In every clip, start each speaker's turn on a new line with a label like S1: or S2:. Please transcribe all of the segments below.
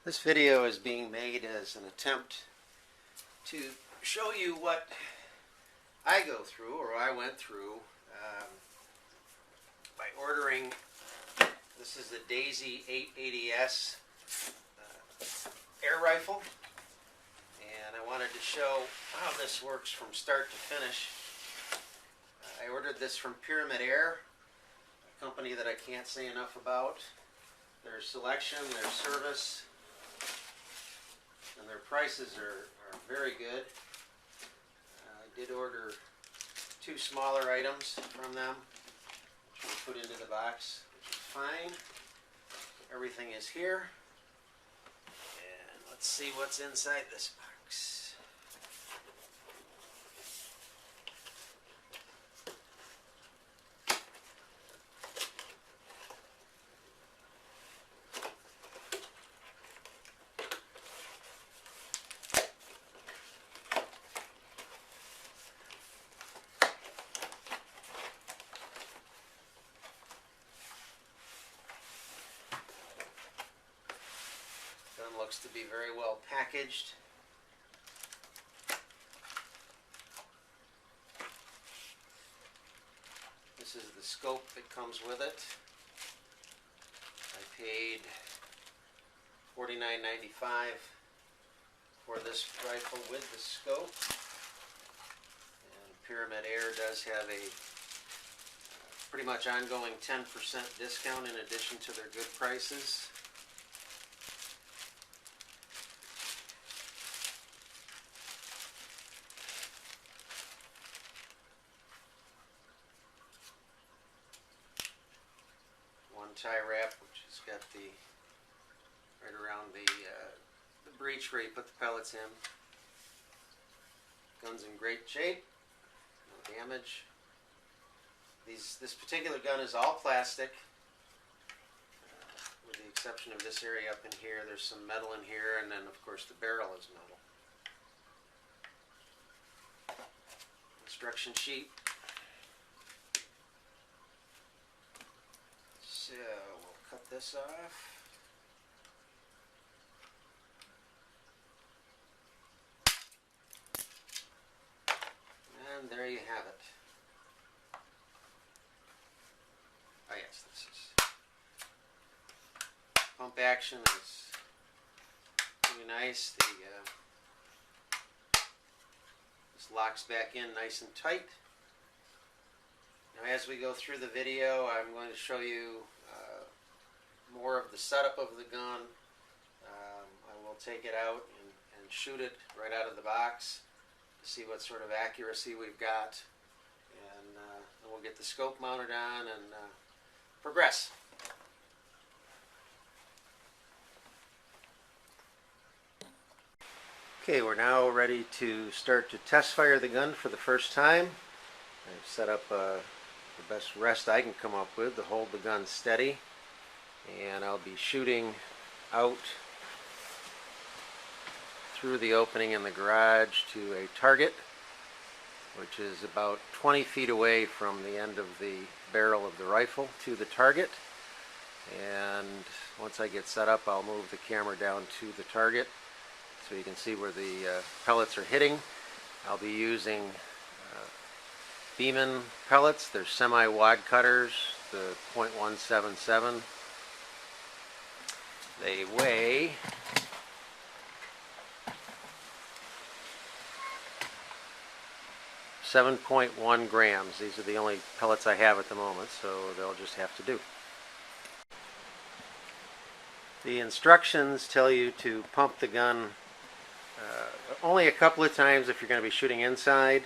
S1: This video is being made as an attempt to show you what I go through, or I went through, by ordering. This is the Daisy 880S air rifle, and I wanted to show how this works from start to finish. I ordered this from Pyramid Air, a company that I can't say enough about. Their selection, their service, and their prices are very good. I did order 2 smaller items from them, which we'll put into the box, which is fine. Everything is here. And let's see what's inside this box. Gun looks to be very well packaged. This is the scope that comes with it. I paid $49.95 for this rifle with the scope. And Pyramid Air does have a pretty much ongoing 10% discount in addition to their good prices. Tie wrap, which has got the right around the breech where you put the pellets in. Gun's in great shape, no damage. This particular gun is all plastic, with the exception of this area up in here. There's some metal in here, and then of course the barrel is metal. Instruction sheet. So we'll cut this off. And there you have it. Oh yes, this is pump action is pretty nice. This locks back in nice and tight. Now as we go through the video, I'm going to show you more of the setup of the gun. I will take it out and shoot it right out of the box to see what sort of accuracy we've got, and then we'll get the scope mounted on and progress. Okay, we're now ready to start to test fire the gun for the first time. I've set up the best rest I can come up with to hold the gun steady, and I'll be shooting out through the opening in the garage to a target, which is about 20 feet away from the end of the barrel of the rifle to the target. And once I get set up, I'll move the camera down to the target so you can see where the pellets are hitting. I'll be using Beeman pellets. They're semi-wad cutters, the .177. They weigh 7.1 grams. These are the only pellets I have at the moment, so they'll just have to do. The instructions tell you to pump the gun only a couple of times if you're going to be shooting inside,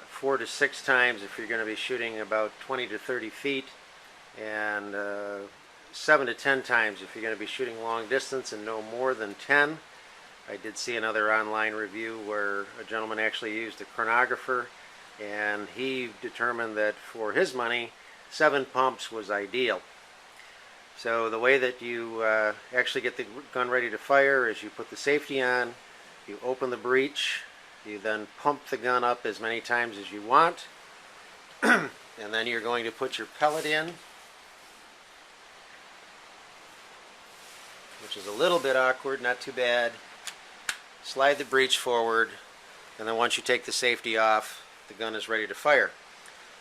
S1: 4 to 6 times if you're going to be shooting about 20 to 30 feet, and 7 to 10 times if you're going to be shooting long distance, and no more than 10. I did see another online review where a gentleman actually used a chronographer, and he determined that for his money 7 pumps was ideal. So the way that you actually get the gun ready to fire is you put the safety on, you open the breech, you then pump the gun up as many times as you want, and then you're going to put your pellet in. which is a little bit awkward, not too bad. Slide the breech forward, and then once you take the safety off, the gun is ready to fire.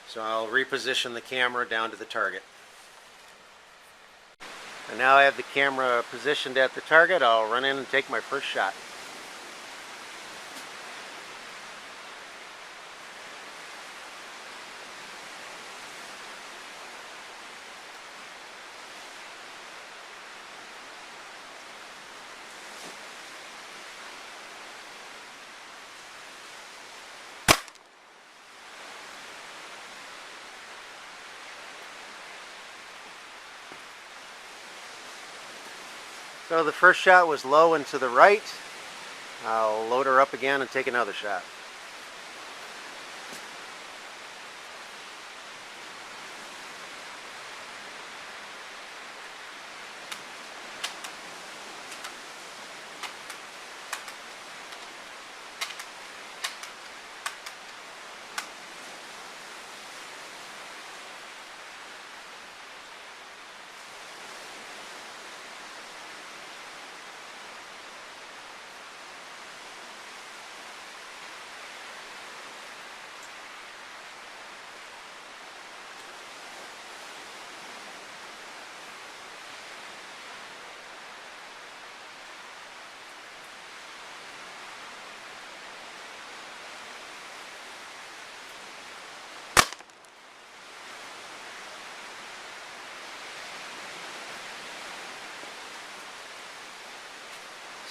S1: So I'll reposition the camera down to the target. And now I have the camera positioned at the target. I'll run in and take my first shot. So the first shot was low and to the right. I'll load her up again and take another shot.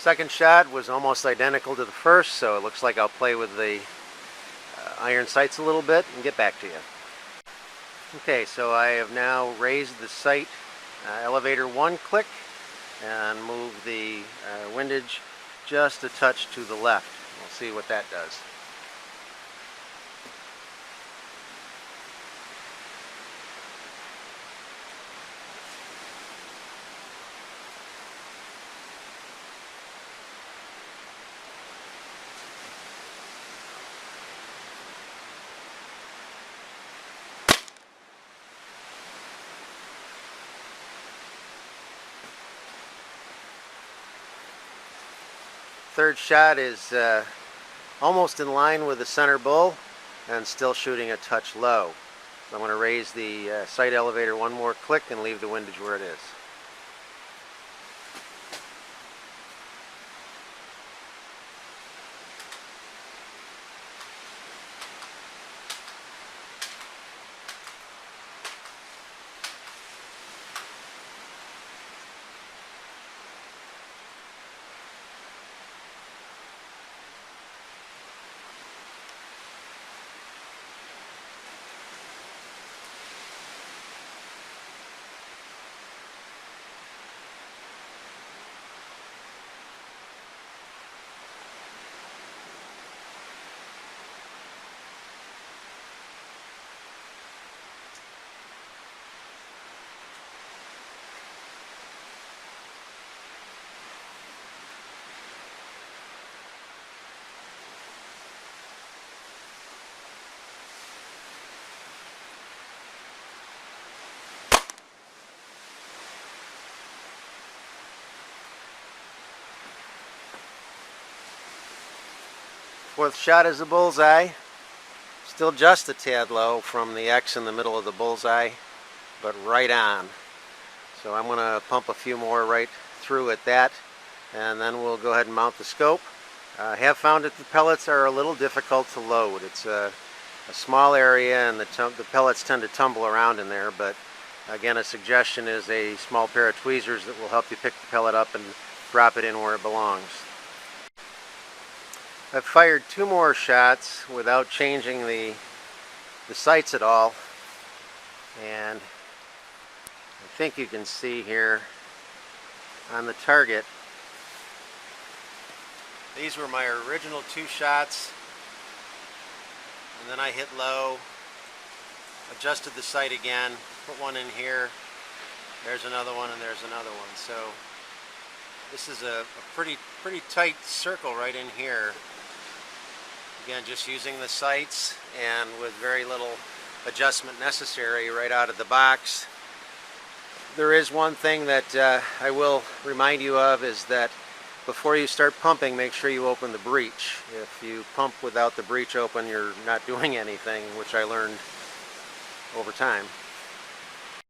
S1: Second shot was almost identical to the first, so it looks like I'll play with the iron sights a little bit and get back to you. Okay, so I have now raised the sight elevator one click and moved the windage just a touch to the left. We'll see what that does. Third shot is almost in line with the center bull and still shooting a touch low. So I'm going to raise the sight elevator one more click and leave the windage where it is. Fourth shot is a bullseye. Still just a tad low from the X in the middle of the bullseye, but right on. So I'm going to pump a few more right through at that, and then we'll go ahead and mount the scope. I have found that the pellets are a little difficult to load. It's a small area and the pellets tend to tumble around in there, but again, a suggestion is a small pair of tweezers that will help you pick the pellet up and drop it in where it belongs. I've fired two more shots without changing the sights at all, and I think you can see here on the target, these were my original two shots, and then I hit low, adjusted the sight again, put one in here, there's another one, and there's another one. So this is a pretty tight circle right in here. Again, just using the sights and with very little adjustment necessary right out of the box. there is one thing that I will remind you of, is that before you start pumping, make sure you open the breech. If you pump without the breech open, you're not doing anything, which I learned over time.